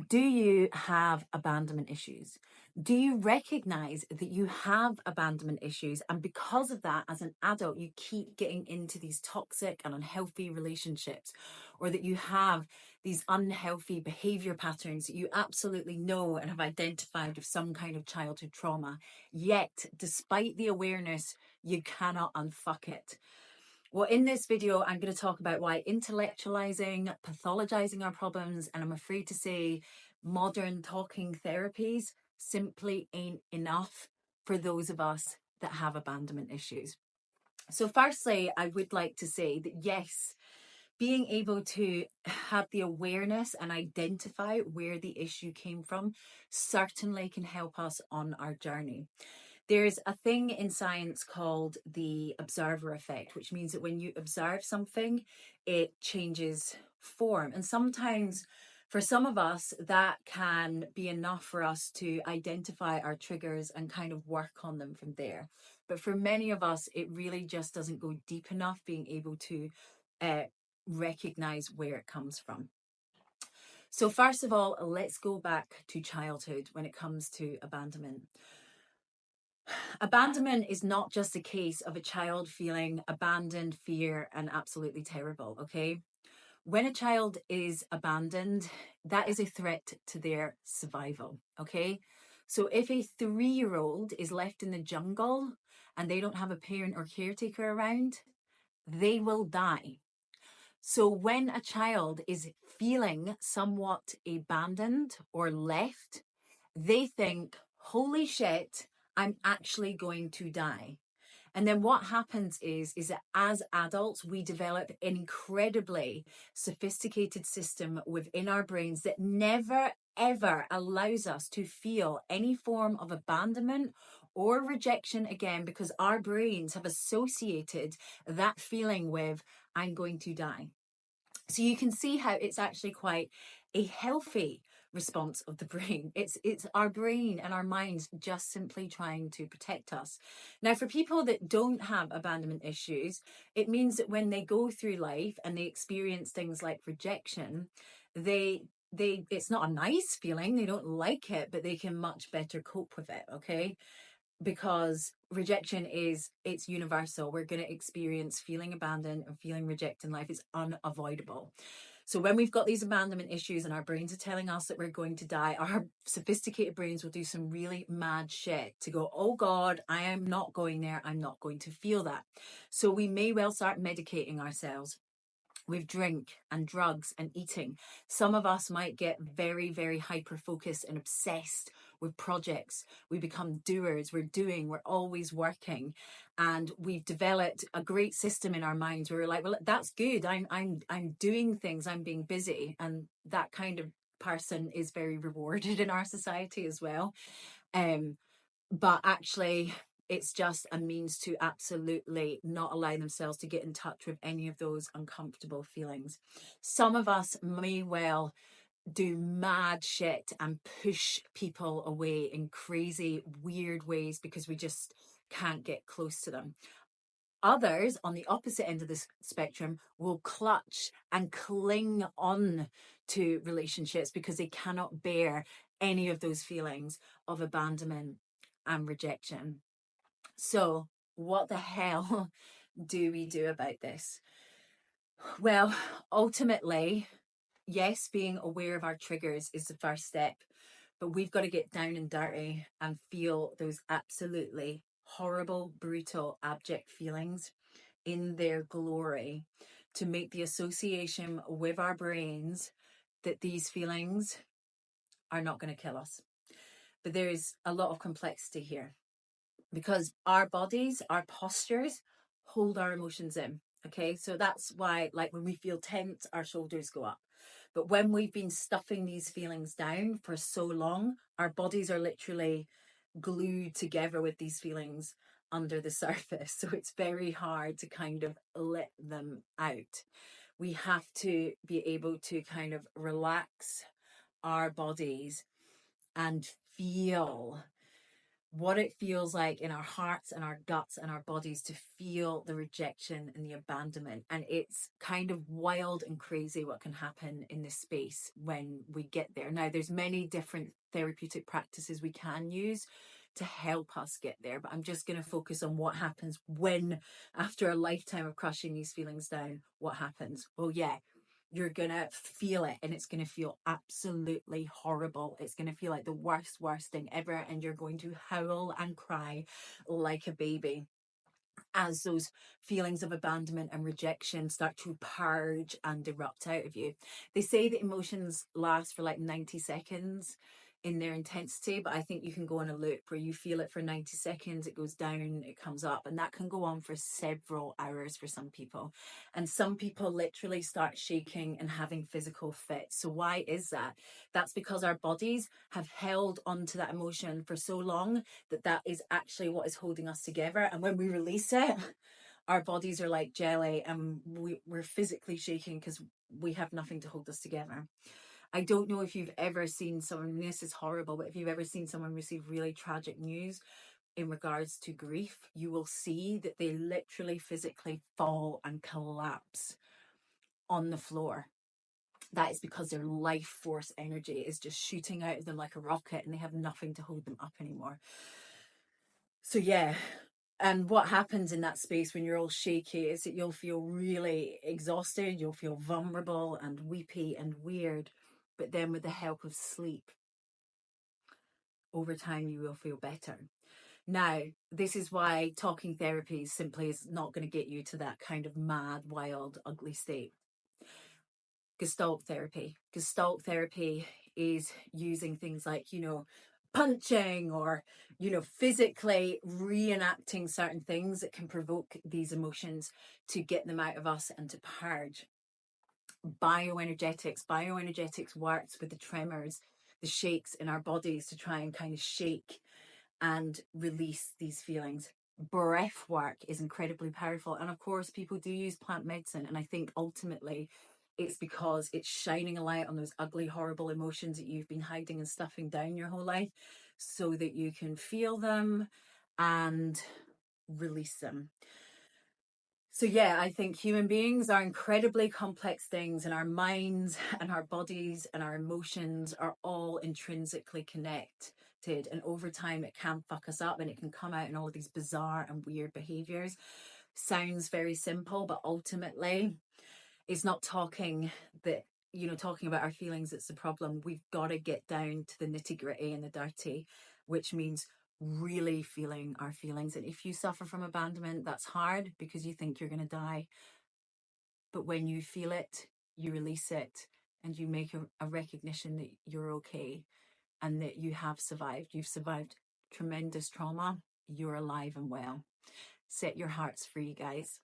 Do you have abandonment issues? Do you recognize that you have abandonment issues? And because of that, as an adult, you keep getting into these toxic and unhealthy relationships, or that you have these unhealthy behavior patterns that you absolutely know and have identified with some kind of childhood trauma. Yet, despite the awareness, you cannot unfuck it. Well, in this video, I'm going to talk about why intellectualizing, pathologizing our problems, and I'm afraid to say modern talking therapies simply ain't enough for those of us that have abandonment issues. So firstly, I would like to say that yes, being able to have the awareness and identify where the issue came from certainly can help us on our journey. There's a thing in science called the observer effect, which means that when you observe something, it changes form. And sometimes for some of us, that can be enough for us to identify our triggers and kind of work on them from there. But for many of us, it really just doesn't go deep enough being able to recognize where it comes from. So first of all, let's go back to childhood when it comes to abandonment. Abandonment is not just a case of a child feeling abandoned, fear, and absolutely terrible, okay? When a child is abandoned, that is a threat to their survival, okay? So if a 3-year-old is left in the jungle and they don't have a parent or caretaker around, they will die. So when a child is feeling somewhat abandoned or left, they think, holy shit, I'm actually going to die. And then what happens is that as adults, we develop an incredibly sophisticated system within our brains that never, ever allows us to feel any form of abandonment or rejection again, because our brains have associated that feeling with, I'm going to die. So you can see how it's actually quite a healthy response of the brain. It's our brain and our minds just simply trying to protect us. Now, for people that don't have abandonment issues, it means that when they go through life and they experience things like rejection, they it's not a nice feeling, they don't like it, but they can much better cope with it, okay? Because rejection it's universal. We're going to experience feeling abandoned and feeling rejected in life. It's unavoidable. So when we've got these abandonment issues and our brains are telling us that we're going to die, our sophisticated brains will do some really mad shit to go, oh God, I am not going there. I'm not going to feel that. So we may well start medicating ourselves with drink and drugs and eating. Some of us might get very, very hyper focused and obsessed with projects. We become doers. We're always working, and we've developed a great system in our minds where we're like, well, that's good. I'm doing things. I'm being busy, and that kind of person is very rewarded in our society as well. But actually, it's just a means to absolutely not allow themselves to get in touch with any of those uncomfortable feelings. Some of us may well do mad shit and push people away in crazy, weird ways because we just can't get close to them. Others, on the opposite end of the spectrum, will clutch and cling on to relationships because they cannot bear any of those feelings of abandonment and rejection. So, what the hell do we do about this? Well, ultimately, yes, being aware of our triggers is the first step, but we've got to get down and dirty and feel those absolutely horrible, brutal, abject feelings in their glory to make the association with our brains that these feelings are not going to kill us. But there is a lot of complexity here because our bodies, our postures hold our emotions in. Okay, so that's why, like, when we feel tense, our shoulders go up. But when we've been stuffing these feelings down for so long, our bodies are literally glued together with these feelings under the surface. So it's very hard to kind of let them out. We have to be able to kind of relax our bodies and feel what it feels like in our hearts and our guts and our bodies to feel the rejection and the abandonment. And it's kind of wild and crazy what can happen in this space when we get there. Now, there's many different therapeutic practices we can use to help us get there, but I'm just going to focus on what happens when, after a lifetime of crushing these feelings down, what happens. Well, yeah, you're gonna feel it, and it's gonna feel absolutely horrible. It's gonna feel like the worst thing ever, and you're going to howl and cry like a baby as those feelings of abandonment and rejection start to purge and erupt out of you. They say that emotions last for like 90 seconds in their intensity, but I think you can go on a loop where you feel it for 90 seconds, it goes down, it comes up, and that can go on for several hours for some people. And some people literally start shaking and having physical fits. So why is that? That's because our bodies have held onto that emotion for so long that that is actually what is holding us together. And when we release it, our bodies are like jelly, and we're physically shaking because we have nothing to hold us together. I don't know if you've ever seen someone, this is horrible, but if you've ever seen someone receive really tragic news in regards to grief, you will see that they literally physically fall and collapse on the floor. That is because their life force energy is just shooting out of them like a rocket, and they have nothing to hold them up anymore. So yeah, and what happens in that space when you're all shaky is that you'll feel really exhausted, you'll feel vulnerable and weepy and weird, but then with the help of sleep, over time you will feel better. Now, this is why talking therapy simply is not going to get you to that kind of mad, wild, ugly state. Gestalt therapy. Gestalt therapy is using things like, punching or, physically reenacting certain things that can provoke these emotions to get them out of us and to purge. Bioenergetics works with the tremors, the shakes in our bodies to try and kind of shake and release these feelings. Breath work is incredibly powerful. And of course, people do use plant medicine. And I think ultimately it's because it's shining a light on those ugly, horrible emotions that you've been hiding and stuffing down your whole life so that you can feel them and release them. So yeah, I think human beings are incredibly complex things, and our minds and our bodies and our emotions are all intrinsically connected. And over time, it can fuck us up, and it can come out in all of these bizarre and weird behaviors. Sounds very simple, but ultimately, it's not talking about our feelings that's the problem. We've got to get down to the nitty gritty and the dirty, which means really feeling our feelings. And if you suffer from abandonment, that's hard because you think you're going to die. But when you feel it, you release it, and you make a recognition that you're okay and that you have survived. You've survived tremendous trauma. You're alive and well. Set your hearts free, guys.